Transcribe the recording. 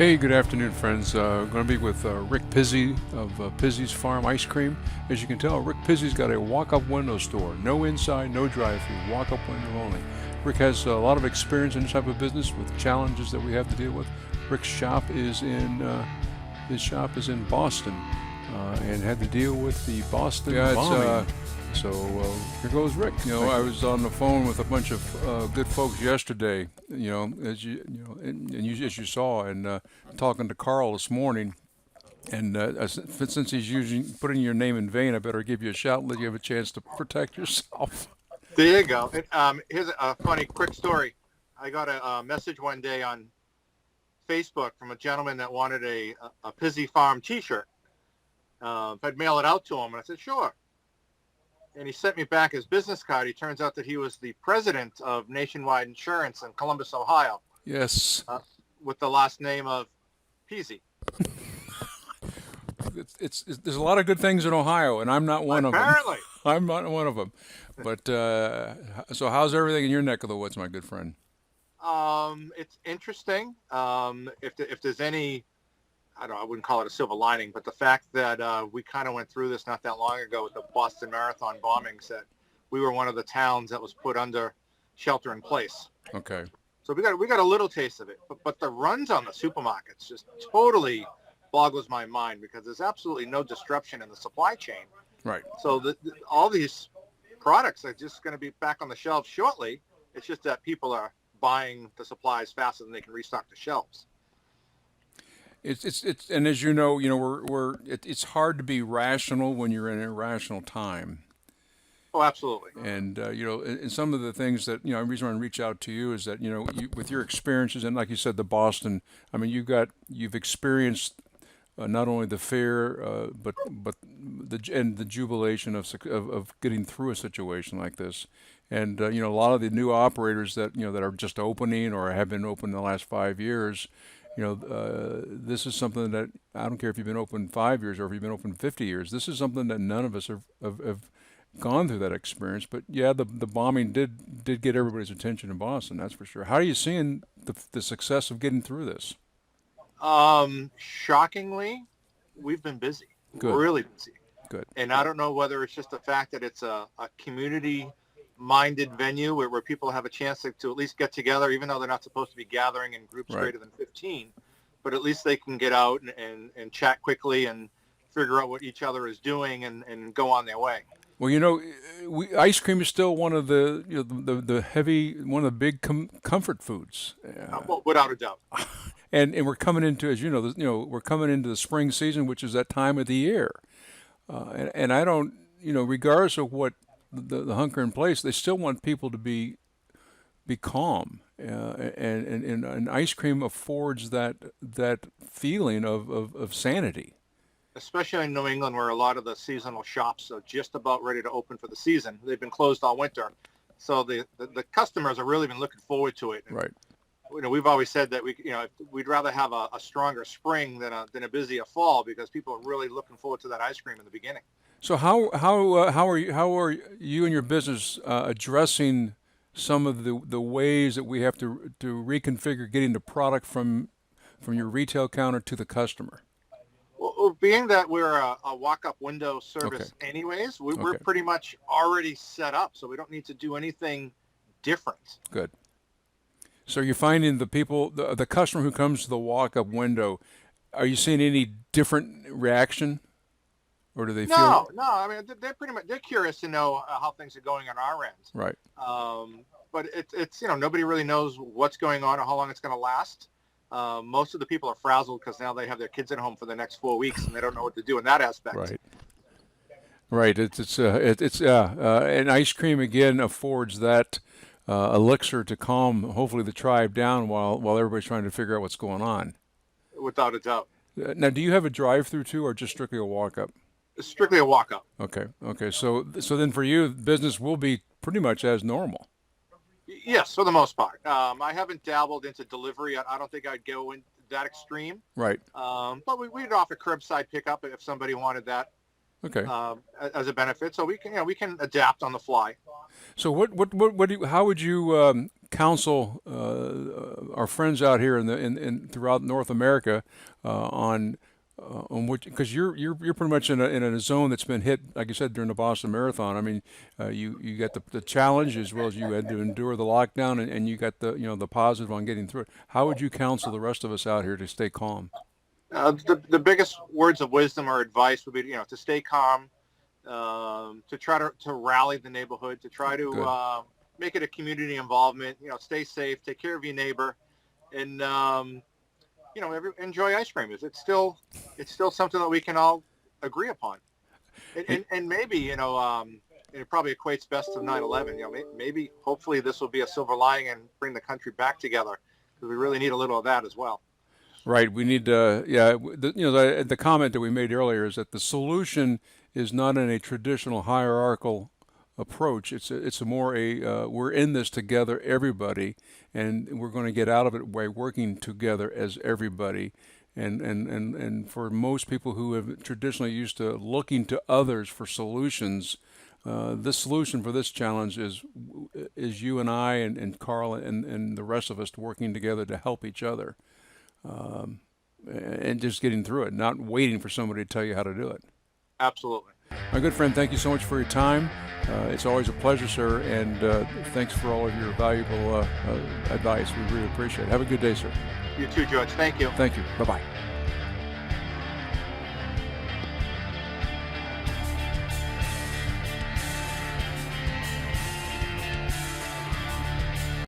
Hey, good afternoon, friends. Going to be with Rick Pizzi of Pizzi's Farm Ice Cream. As you can tell, Rick Pizzi's got a walk-up window store. No inside, no drive-through, walk-up window only. Rick has a lot of experience in this type of business with challenges that we have to deal with. Rick's shop is in Boston, and had to deal with the Boston bombing. Here goes Rick. I was on the phone with a bunch of good folks yesterday. As as you saw, and talking to Carl this morning. And since he's putting your name in vain, I better give you a shout and let you have a chance to protect yourself. There you go. Here's a funny, quick story. I got a message one day on Facebook from a gentleman that wanted a Pizzi Farm T-shirt. If I'd mail it out to him, and I said, sure. And he sent me back his business card. He turns out that he was the president of Nationwide Insurance in Columbus, Ohio. Yes. With the last name of Pizzi. There's a lot of good things in Ohio, and I'm not one of them. Apparently. I'm not one of them. But so how's everything in your neck of the woods, my good friend? It's interesting. If there's any, I wouldn't call it a silver lining, but the fact that we kind of went through this not that long ago with the Boston Marathon bombings, that we were one of the towns that was put under shelter in place. Okay. So we got a little taste of it, but the runs on the supermarkets just totally boggles my mind, because there's absolutely no disruption in the supply chain. Right. So all these products are just going to be back on the shelves shortly. It's just that people are buying the supplies faster than they can restock the shelves. It's and as you know, it's hard to be rational when you're in an irrational time. Oh, absolutely. And and some of the things that the reason I reach out to you is that with your experiences, and like you said, the Boston. I mean, you've experienced not only the fear, but the jubilation of getting through a situation like this. And a lot of the new operators that that are just opening or have been open in the last 5 years. This is something that I don't care if you've been open 5 years or if you've been open 50 years. This is something that none of us have gone through that experience. But yeah, the bombing did get everybody's attention in Boston. That's for sure. How are you seeing the success of getting through this? Shockingly, we've been busy. Good. Really busy. Good. And I don't know whether it's just the fact that it's a community-minded venue where people have a chance to at least get together, even though they're not supposed to be gathering in groups Right. greater than 15. But at least they can get out and chat quickly and figure out what each other is doing and go on their way. Well, ice cream is still one of the heavy, one of the big comfort foods. Well, without a doubt. And we're coming into, as we're coming into the spring season, which is that time of the year. And I don't, regardless of what the hunker in place, they still want people to be calm. And ice cream affords that feeling of sanity. Especially in New England, where a lot of the seasonal shops are just about ready to open for the season. They've been closed all winter. So the customers have really been looking forward to it. And, Right. We've always said that we'd rather have a stronger spring than a busier fall, because people are really looking forward to that ice cream in the beginning. So how are you and your business addressing some of the ways that we have to reconfigure getting the product from your retail counter to the customer? Well, being that we're a walk-up window service anyways, we're pretty much already set up, so we don't need to do anything different. Good. So you're finding the customer who comes to the walk-up window, are you seeing any different reaction? Or do they feel? No. I mean, they're curious to know how things are going on our end. Right. But it's nobody really knows what's going on or how long it's going to last. Most of the people are frazzled because now they have their kids at home for the next 4 weeks and they don't know what to do in that aspect. Right. Right. And ice cream again affords that elixir to calm hopefully the tribe down while everybody's trying to figure out what's going on. Without a doubt. Now, do you have a drive-through too, or just strictly a walk-up? It's strictly a walk-up. Okay. So then for you, business will be pretty much as normal. Yes, for the most part. I haven't dabbled into delivery. I don't think I'd go in that extreme. Right. But we'd offer curbside pickup if somebody wanted that. Okay. as a benefit, so we can adapt on the fly. So what do you, how would you counsel our friends out here in throughout North America on what, because you're pretty much in a zone that's been hit, like you said, during the Boston Marathon. I mean, you got the challenge as well as you had to endure the lockdown, and you got the positive on getting through it. How would you counsel the rest of us out here to stay calm? The biggest words of wisdom or advice would be to stay calm, to try to rally the neighborhood, to try to Good. make it a community involvement. Stay safe, take care of your neighbor, and enjoy ice cream. It's still something that we can all agree upon, and maybe it probably equates best to 9/11. Maybe hopefully this will be a silver lining and bring the country back together, because we really need a little of that as well. Right. We need, the comment that we made earlier is that the solution is not in a traditional hierarchical approach. It's a more we're in this together, everybody, and we're going to get out of it by working together as everybody. And for most people who have traditionally used to looking to others for solutions, this solution for this challenge is you and I and Carl and the rest of us working together to help each other, and just getting through it, not waiting for somebody to tell you how to do it. Absolutely. My good friend, thank you so much for your time. It's always a pleasure, sir, and thanks for all of your valuable advice. We really appreciate it. Have a good day, sir. You too, George. Thank you. Thank you. Bye-bye.